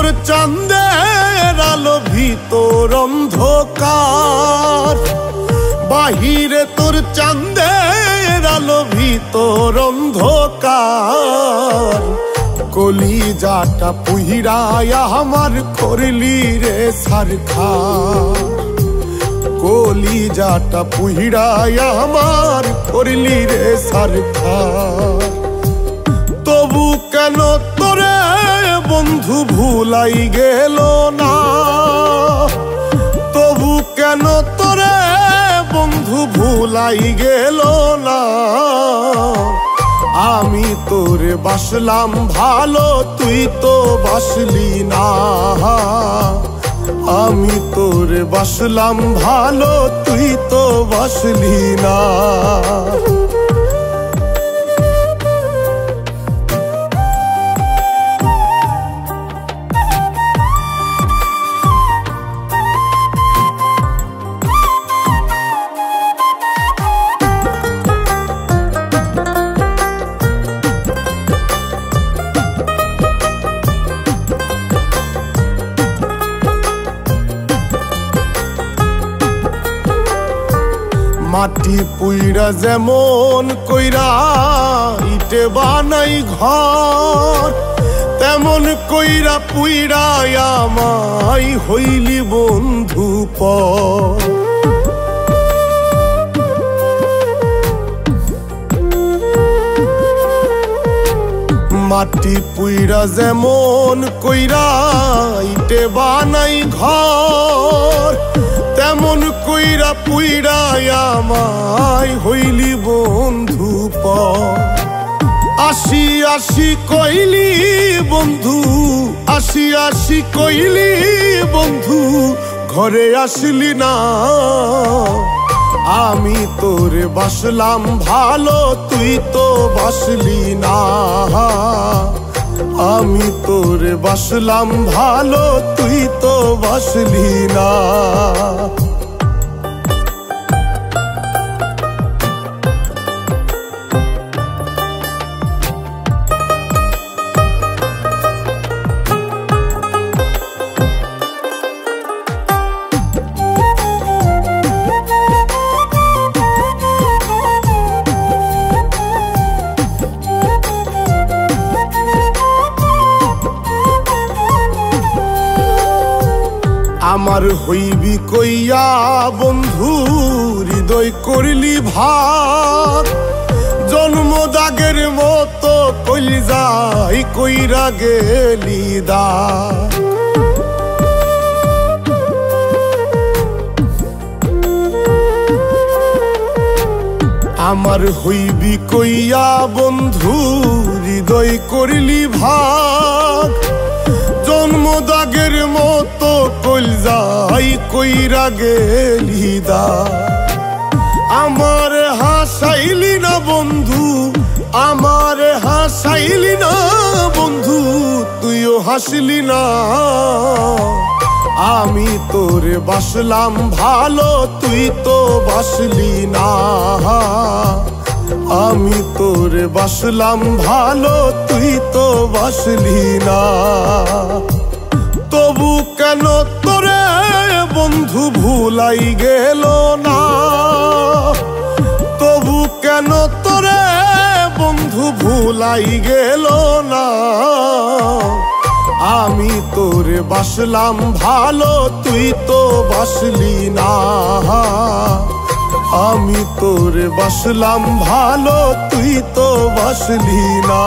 তোর চাঁদের আলো ভিতর অন্ধকার, বাহিরে তোর চাঁদের আলো ভিতর অন্ধকার। কলিজাটা পুহিরায়া আমার করলি রে সারখার, কলিজাটা পুহিরায়া আমার করলি রে সারখার। তবু কেন তোরে বন্ধু ভুলাই গেল না, তবু কেন তোরে বন্ধু ভুলাই গেল না। আমি তোরে বাসলাম ভালো তুই তো বাসলি না, আমি তোরে বাসলাম ভালো তুই তো বাসলি না। মাটি পুইরা যেমন কইরা ইটে বানাই ঘর, তেমন কইরা পুইরা আমায় হইলি বন্ধু পর। মাটি পুইরা যেমন কইরা ইটে বানাই ঘর, তেমন কইরা পুইরা আমায় হইলি বন্ধু পর। আসি আসি কইলি বন্ধু, আসি আসি কইলি বন্ধু, ঘরে আসলি না। আমি তোরে বাসলাম ভালো তুই তো বাসলি না, আমি তোরে বাসলাম ভালো তুই তো বাসলি না। আমার হইবি কইয়া বন্ধু হৃদয় করলি ভাত, জন্মদাগের মতো কলিজাই কইরা গেলি দাগ। আমার হইবি কইয়া বন্ধু হৃদয় করলি ভাগ, জন্মদাগের মতো কলজাই কইরা গেলি দাগ। আমার হাসাইলি না বন্ধু, আমার হাসাইলি না বন্ধু, তুইও হাসলি না। আমি তোরে বাসলাম ভালো তুই তো বাসলি না, আমি তোরে বাসলাম ভালো তুই তো বাসলি না। তবু কেন তোরে বন্ধু ভুলাই গেল না, তবু কেন তোরে বন্ধু ভুলাই গেল না। আমি তোরে বাসলাম ভালো তুই তো বাসলি না, আমি তোরে বাসলাম ভালো তুই তো বাসলি না।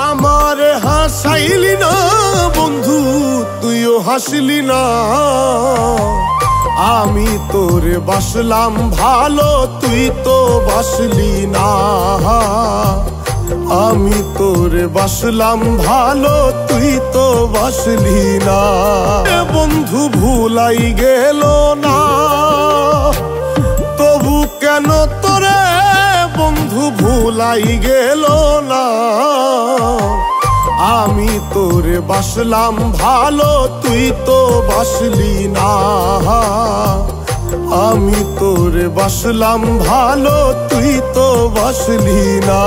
আমার হাসাইলি না বন্ধু তুইও হাসলি না, আমি তোরে বাসলাম ভালো তুই তো বাসলি না, আমি তোরে বাসলাম ভালো তুই তো বাসলি না। বন্ধু ভুলাই গেল না, তবু কেন তোরে বন্ধু ভুলাই গেল না। আমি তোরে বাসলাম ভালো তুই তো বাসলি না, আমি তোরে বাসলাম ভালো তুই তো বাসলি না।